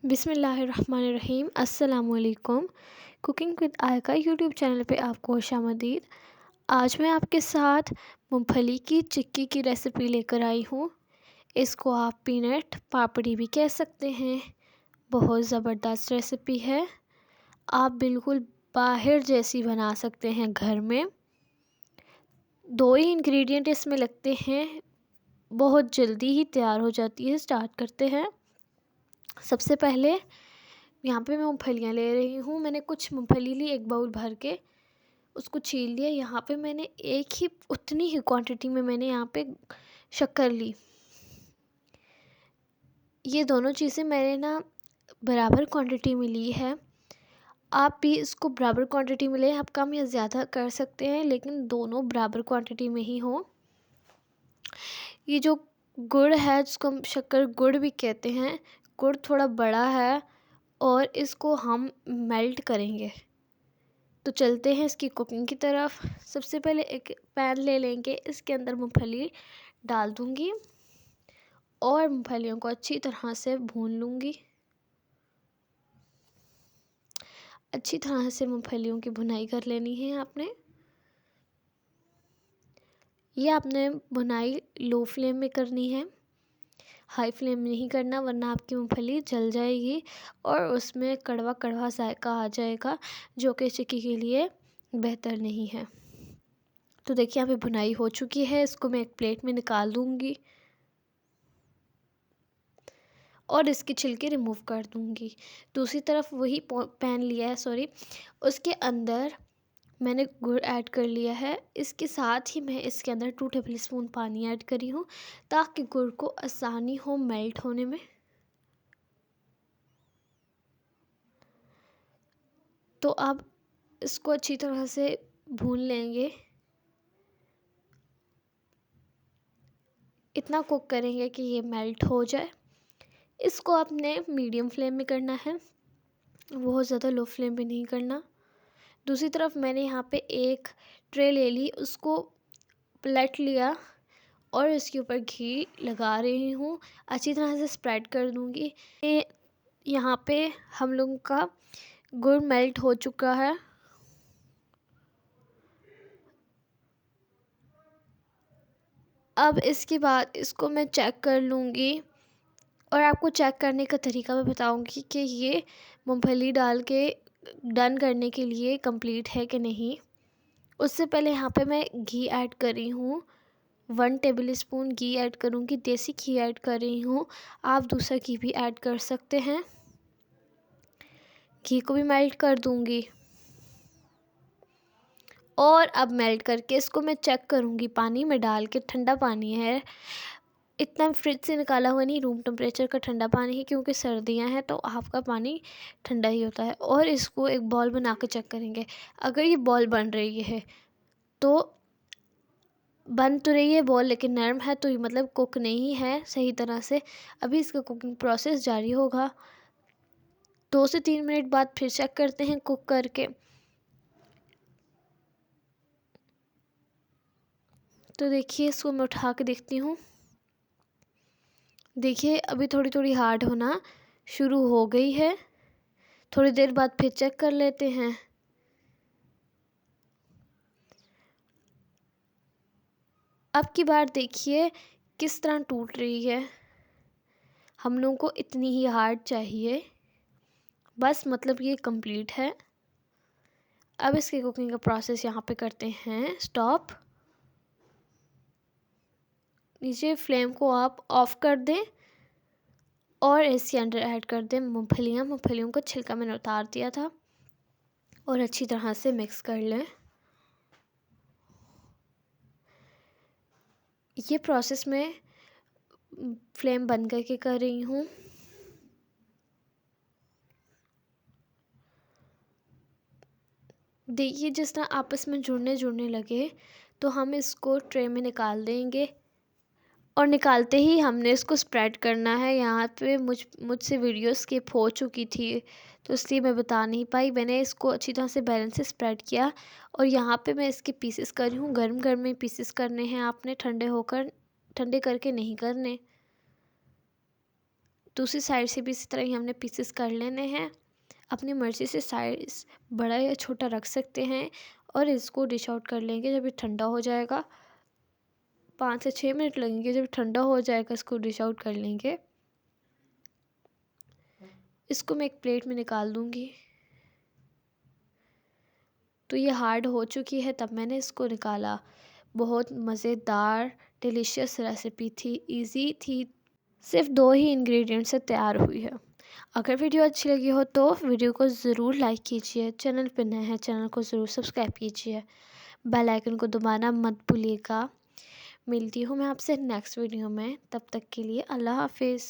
बिस्मिल्लाहिर्रहमानिर्रहीम। अस्सलामुअलैकुम। Cooking with आयका YouTube channel पे आपको खुशामदीद। आज मैं आपके साथ मूंगफली की चिक्की की रेसिपी लेकर आई हूँ। इसको आप पीनट पापड़ी भी कह सकते हैं। बहुत ज़बरदस्त रेसिपी है। आप बिल्कुल बाहर जैसी बना सकते हैं घर में। 2 ही इंग्रेडिएंट इसमें लगते हैं, बहुत जल्दी ही तैयार हो जाती है। स्टार्ट करते हैं। सबसे पहले यहाँ पे मैं मूंगफलियाँ ले रही हूँ। मैंने कुछ मूंगफली ली, एक बाउल भर के उसको छील लिया। यहाँ पे मैंने एक ही उतनी ही क्वांटिटी में मैंने यहाँ पे शक्कर ली। ये दोनों चीज़ें मैंने ना बराबर क्वांटिटी में ली है। आप भी इसको बराबर क्वांटिटी में लें। आप कम या ज़्यादा कर सकते हैं, लेकिन दोनों बराबर क्वांटिटी में ही हो। ये जो गुड़ है, जिसको हम शक्कर गुड़ भी कहते हैं, गुड़ थोड़ा बड़ा है और इसको हम मेल्ट करेंगे। तो चलते हैं इसकी कुकिंग की तरफ। सबसे पहले एक पैन ले लेंगे, इसके अंदर मूंगफली डाल दूंगी और मूंगफलियों को अच्छी तरह से भून लूँगी। अच्छी तरह से मूंगफलियों की भुनाई कर लेनी है आपने। ये आपने भुनाई लो फ्लेम में करनी है, हाई फ्लेम में नहीं करना, वरना आपकी मूंगफली जल जाएगी और उसमें कड़वा कड़वा जायका आ जाएगा, जो कि चिक्की के लिए बेहतर नहीं है। तो देखिए यहाँ पे भुनाई हो चुकी है। इसको मैं एक प्लेट में निकाल दूंगी और इसके छिलके रिमूव कर दूंगी। दूसरी तरफ वही पैन लिया है, उसके अंदर मैंने गुड़ ऐड कर लिया है। इसके साथ ही मैं इसके अंदर 2 टेबलस्पून पानी ऐड करी हूँ, ताकि गुड़ को आसानी हो मेल्ट होने में। तो अब इसको अच्छी तरह से भून लेंगे। इतना कुक करेंगे कि ये मेल्ट हो जाए। इसको आपने मीडियम फ्लेम में करना है, बहुत ज़्यादा लो फ्लेम पे नहीं करना। दूसरी तरफ मैंने यहाँ पे एक ट्रे ले ली, उसको पलट लिया और इसके ऊपर घी लगा रही हूँ। अच्छी तरह से स्प्रेड कर दूँगी। यहाँ पे हम लोगों का गुड़ मेल्ट हो चुका है। अब इसके बाद इसको मैं चेक कर लूँगी और आपको चेक करने का तरीका मैं बताऊँगी कि ये मूंगफली डाल के डन करने के लिए कंप्लीट है कि नहीं। उससे पहले यहाँ पे मैं घी ऐड कर रही हूँ, 1 टेबलस्पून घी ऐड करूँगी। देसी घी ऐड कर रही हूँ, आप दूसरा घी भी ऐड कर सकते हैं। घी को भी मेल्ट कर दूँगी और अब मेल्ट करके इसको मैं चेक करूँगी पानी में डाल के। ठंडा पानी है, इतना फ्रिज से निकाला हुआ नहीं, रूम टेम्परेचर का ठंडा पानी है, क्योंकि सर्दियां हैं तो आपका पानी ठंडा ही होता है। और इसको एक बॉल बना के चेक करेंगे। अगर ये बॉल बन रही है तो बन तो रही है बॉल, लेकिन नरम है, तो ये मतलब कुक नहीं है सही तरह से। अभी इसका कुकिंग प्रोसेस जारी होगा। 2 से 3 मिनट बाद फिर चेक करते हैं कुक करके। तो देखिए इसको मैं उठा के देखती हूँ। देखिए अभी थोड़ी थोड़ी हार्ड होना शुरू हो गई है। थोड़ी देर बाद फिर चेक कर लेते हैं। अब की बार देखिए किस तरह टूट रही है। हम लोगों को इतनी ही हार्ड चाहिए, बस मतलब ये कंप्लीट है। अब इसके कुकिंग का प्रोसेस यहाँ पे करते हैं स्टॉप। नीचे फ्लेम को आप ऑफ कर दें और इसके अंदर ऐड कर दें मूंगफलियों का छिलका मैंने उतार दिया था और अच्छी तरह से मिक्स कर लें। ये प्रोसेस मैं फ्लेम बंद करके कर रही हूँ। देखिए जिस तरह आपस में जुड़ने लगे तो हम इसको ट्रे में निकाल देंगे और निकालते ही हमने इसको स्प्रेड करना है। यहाँ पे मुझसे वीडियो स्किप हो चुकी थी, तो इसलिए मैं बता नहीं पाई। मैंने इसको अच्छी तरह से बैलेंस से स्प्रेड किया और यहाँ पे मैं इसके पीसेस कर रही हूँ। गर्म गर्म में पीसेस करने हैं आपने, ठंडे करके नहीं करने। दूसरी साइड से भी इसी तरह ही हमने पीसेस कर लेने हैं। अपनी मर्ज़ी से साइज़ बड़ा या छोटा रख सकते हैं और इसको डिश आउट कर लेंगे जब ये ठंडा हो जाएगा। 5 से 6 मिनट लगेंगे, जब ठंडा हो जाएगा इसको डिश आउट कर लेंगे। इसको मैं एक प्लेट में निकाल दूँगी। तो ये हार्ड हो चुकी है, तब मैंने इसको निकाला। बहुत मज़ेदार डिलीशियस रेसिपी थी, इजी थी, सिर्फ 2 ही इंग्रेडिएंट से तैयार हुई है। अगर वीडियो अच्छी लगी हो तो वीडियो को ज़रूर लाइक कीजिए, चैनल पे नए हैं चैनल को ज़रूर सब्सक्राइब कीजिए, बेल आइकन को दबाना मत भूलिएगा। मिलती हूँ मैं आपसे नेक्स्ट वीडियो में, तब तक के लिए अल्लाह हाफिज़।